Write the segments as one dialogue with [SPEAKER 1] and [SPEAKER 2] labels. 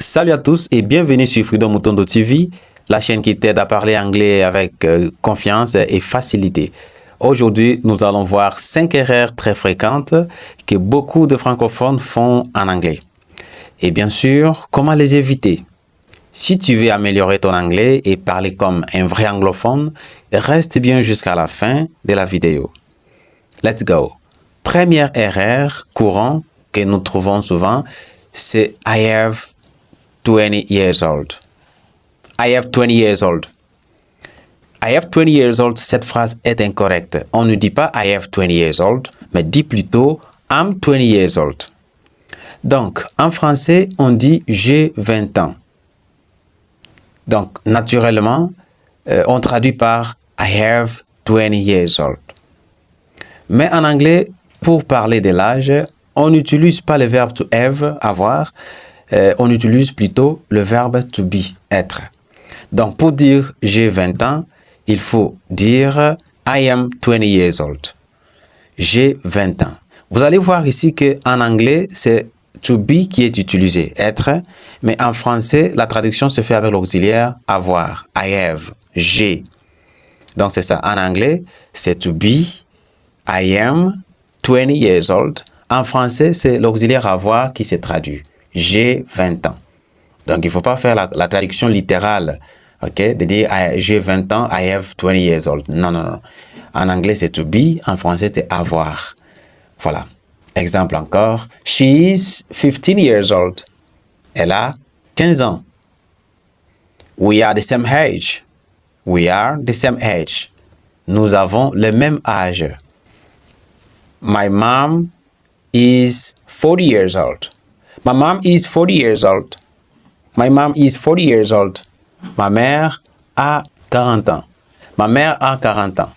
[SPEAKER 1] Salut à tous et bienvenue sur Freedom Mutondo TV, la chaîne qui t'aide à parler anglais avec confiance et facilité. Aujourd'hui, nous allons voir 5 erreurs très fréquentes que beaucoup de francophones font en anglais. Et bien sûr, comment les éviter? Si tu veux améliorer ton anglais et parler comme un vrai anglophone, reste bien jusqu'à la fin de la vidéo. Let's go! Première erreur courante que nous trouvons souvent, c'est I have 20 years old. I have 20 years old. I have 20 years old, cette phrase est incorrecte. On ne dit pas I have 20 years old, mais dit plutôt I'm 20 years old. Donc, en français, on dit j'ai 20 ans. Donc, naturellement, on traduit par I have 20 years old. Mais en anglais, pour parler de l'âge, on n'utilise pas le verbe to have, avoir, on utilise plutôt le verbe to be, être. Donc, pour dire j'ai 20 ans, il faut dire I am 20 years old. J'ai 20 ans. Vous allez voir ici qu'en anglais, c'est to be qui est utilisé, être, mais en français, la traduction se fait avec l'auxiliaire avoir, I have, j'ai. Donc, c'est ça. En anglais, c'est to be, I am 20 years old. En français, c'est l'auxiliaire avoir qui se traduit. J'ai 20 ans. Donc, il ne faut pas faire la traduction littérale, ok, de dire j'ai 20 ans, I have 20 years old. Non, non, non. En anglais, c'est to be. En français, c'est avoir. Voilà. Exemple encore. She is 15 years old. Elle a 15 ans. We are the same age. We are the same age. Nous avons le même âge. My mom is 40 years old. My mom is 40 years old. My mom is 40 years old. Ma mère a 40 ans. Ma mère a 40 ans.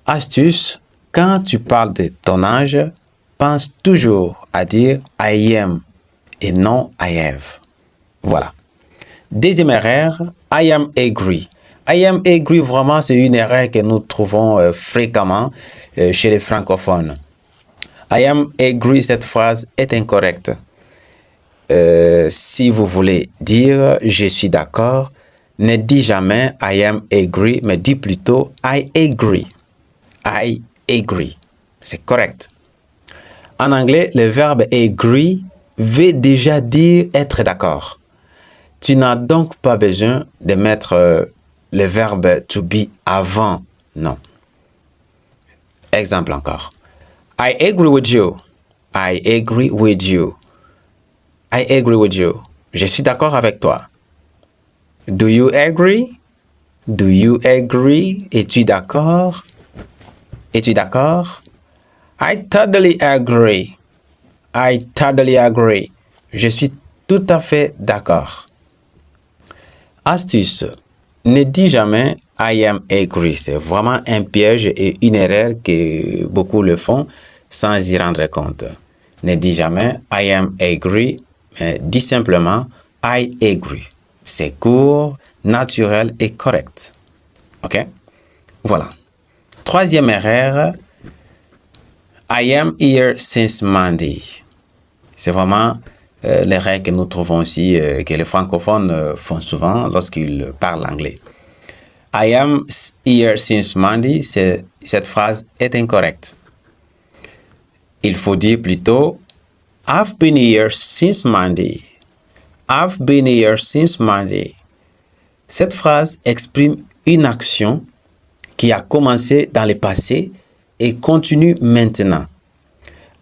[SPEAKER 1] Astuce, quand tu parles de ton âge, pense toujours à dire I am et non I have. Voilà. Deuxième erreur, I am agree. I am agree, vraiment, c'est une erreur que nous trouvons fréquemment chez les francophones. I am agree, cette phrase est incorrecte. Si vous voulez dire je suis d'accord, ne dis jamais I am agree, mais dis plutôt I agree. I agree. C'est correct. En anglais, le verbe agree veut déjà dire être d'accord. Tu n'as donc pas besoin de mettre le verbe to be avant. Non. Exemple encore. I agree with you. I agree with you. I agree with you. Je suis d'accord avec toi. Do you agree? Do you agree? Es-tu d'accord? Es-tu d'accord? I totally agree. I totally agree. Je suis tout à fait d'accord. Astuce. Ne dis jamais I am agree. C'est vraiment un piège et une erreur que beaucoup le font sans y rendre compte. Ne dis jamais I am agree. Dis simplement I agree. C'est court, naturel et correct. OK? Voilà. Troisième erreur. I am here since Monday. C'est vraiment l'erreur que nous trouvons aussi, que les francophones font souvent lorsqu'ils parlent anglais. I am here since Monday, cette phrase est incorrecte. Il faut dire plutôt I've been here since Monday. I've been here since Monday. Cette phrase exprime une action qui a commencé dans le passé et continue maintenant.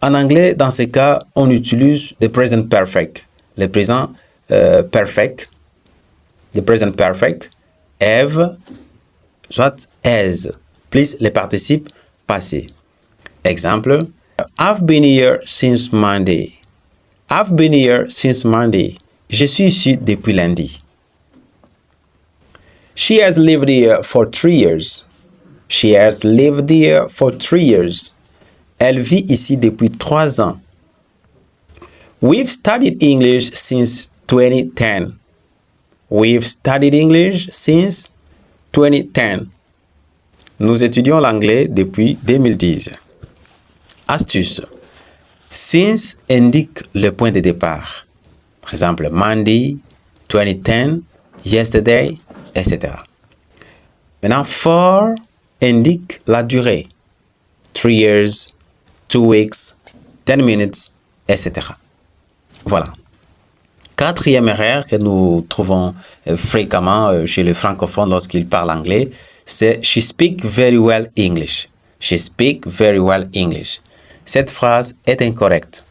[SPEAKER 1] En anglais, dans ce cas, on utilise le present perfect. Le présent perfect. Le present perfect. Have, soit has, plus les participes passés. Exemple. I've been here since Monday. I've been here since Monday. Je suis ici depuis lundi. She has lived here for 3 years. She has lived here for 3 years. Elle vit ici depuis 3 ans. We've studied English since 2010. We've studied English since 2010. Nous étudions l'anglais depuis 2010. Astuce. Since indique le point de départ. Par exemple, Monday, 2010, yesterday, etc. Maintenant, for indique la durée. 3 years, 2 weeks, 10 minutes, etc. Voilà. Quatrième erreur que nous trouvons fréquemment chez les francophones lorsqu'ils parlent anglais, c'est « She speaks very well English ». « She speaks very well English ». Cette phrase est incorrecte.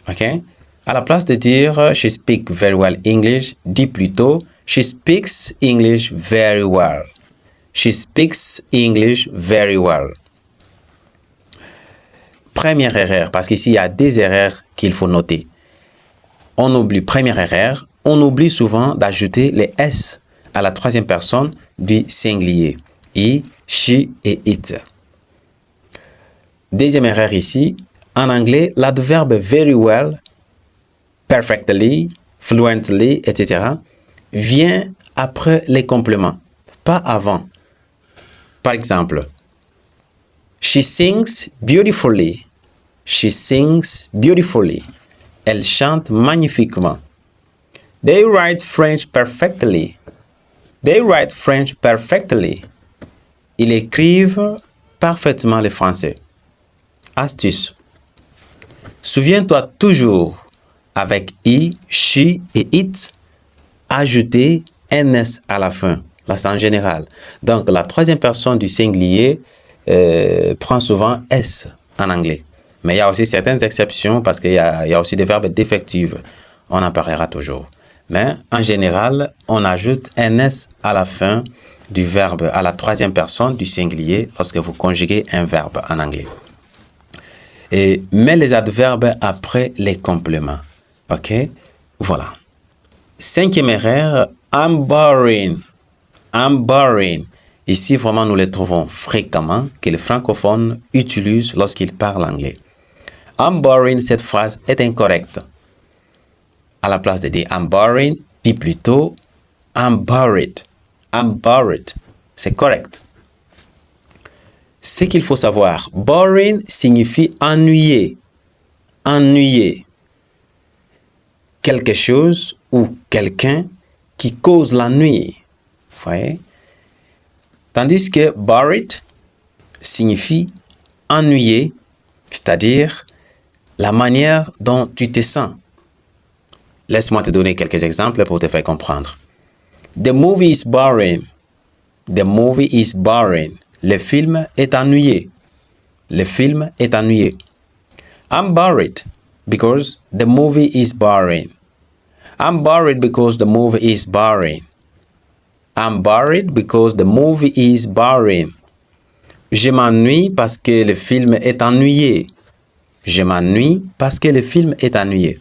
[SPEAKER 1] OK? À la place de dire « She speaks very well English », dis plutôt « She speaks English very well ». She speaks English very well. Première erreur, parce qu'ici, il y a des erreurs qu'il faut noter. On oublie, première erreur, on oublie souvent d'ajouter les S à la troisième personne du singulier. He, she et it. Deuxième erreur ici, en anglais, l'adverbe very well, perfectly, fluently, etc. vient après les compléments, pas avant. Par exemple, she sings beautifully. She sings beautifully. Elle chante magnifiquement. They write French perfectly. They write French perfectly. Ils écrivent parfaitement le français. Astuce. Souviens-toi toujours, avec he, she et it, ajouter ns à la fin. Là, c'est en général. Donc, la troisième personne du singulier prend souvent s en anglais. Mais il y a aussi certaines exceptions parce qu'il y a aussi des verbes défectifs. On en parlera toujours. Mais en général, on ajoute ns à la fin du verbe, à la troisième personne du singulier lorsque vous conjuguez un verbe en anglais. Et mets les adverbes après les compléments. OK? Voilà. Cinquième erreur, I'm boring. I'm boring. Ici, vraiment, nous les trouvons fréquemment que les francophones utilisent lorsqu'ils parlent anglais. I'm boring, cette phrase est incorrecte. À la place de dire I'm boring, dis plutôt I'm bored. I'm bored. C'est correct. Ce qu'il faut savoir, boring signifie ennuyer. Ennuyer. Quelque chose ou quelqu'un qui cause l'ennui. Vous voyez? Tandis que bored signifie ennuyer, c'est-à-dire la manière dont tu te sens. Laisse-moi te donner quelques exemples pour te faire comprendre. The movie is boring. The movie is boring. Le film est ennuyé. Le film est ennuyé. I'm bored because the movie is boring. I'm bored because the movie is boring. I'm bored because the movie is boring. Je m'ennuie parce que le film est ennuyé. Je m'ennuie parce que le film est ennuyé.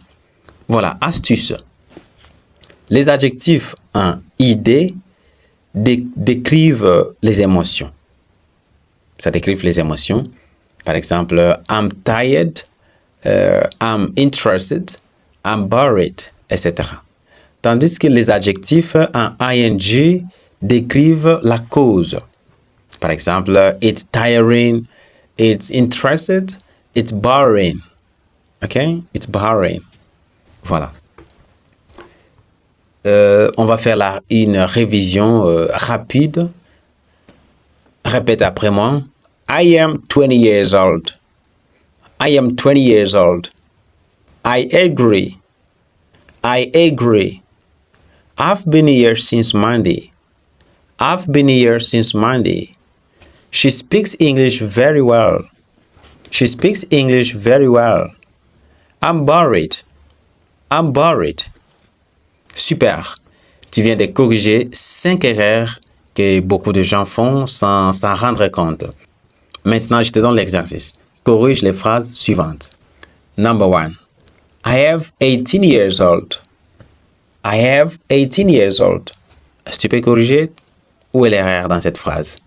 [SPEAKER 1] Voilà, astuce. Les adjectifs en id décrivent les émotions. Ça décrit les émotions. Par exemple, I'm tired, I'm interested, I'm bored, etc. Tandis que les adjectifs en ing décrivent la cause. Par exemple, it's tiring, it's interested, it's boring. OK? It's boring. Voilà. On va faire une révision rapide. Répète après moi. I am 20 years old. I am 20 years old. I agree. I agree. I've been here since Monday. I've been here since Monday. She speaks English very well. She speaks English very well. I'm bored. I'm bored. Super. Tu viens de corriger 5 erreurs que beaucoup de gens font sans s'en rendre compte. Maintenant, je te donne l'exercice. Corrige les phrases suivantes. Number 1. I have 18 years old. I have 18 years old. Est-ce que tu peux corriger? Où est l'erreur dans cette phrase?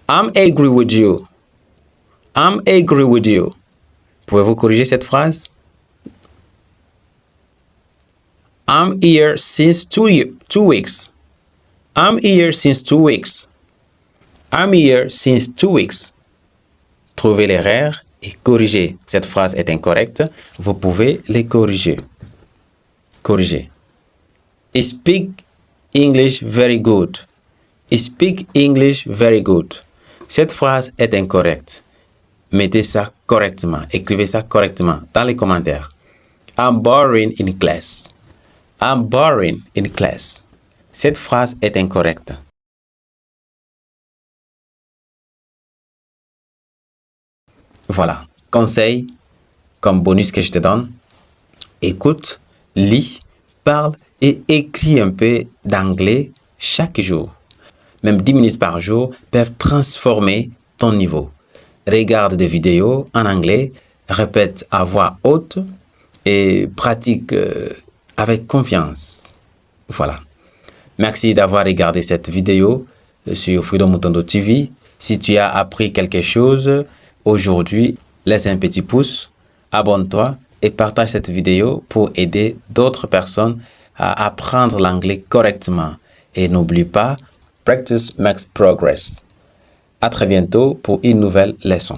[SPEAKER 1] I'm angry with you. I'm angry with you. Pouvez-vous corriger cette phrase? I'm here since 2 weeks. I'm here since 2 weeks. I'm here since 2 weeks. Trouvez l'erreur et corrigez. Cette phrase est incorrecte. Vous pouvez les corriger. corriger. He speak English very good. He speak English very good. Cette phrase est incorrecte. Mettez ça correctement. Écrivez ça correctement dans les commentaires. I'm boring in class. I'm boring in class. Cette phrase est incorrecte. Voilà. Conseil comme bonus que je te donne. Écoute, lis, parle et écris un peu d'anglais chaque jour. Même 10 minutes par jour peuvent transformer ton niveau. Regarde des vidéos en anglais, répète à voix haute et pratique avec confiance. Voilà. Merci d'avoir regardé cette vidéo sur Freedom Mutondo TV. Si tu as appris quelque chose aujourd'hui, laisse un petit pouce, abonne-toi et partage cette vidéo pour aider d'autres personnes à apprendre l'anglais correctement. Et n'oublie pas, practice makes progress. À très bientôt pour une nouvelle leçon.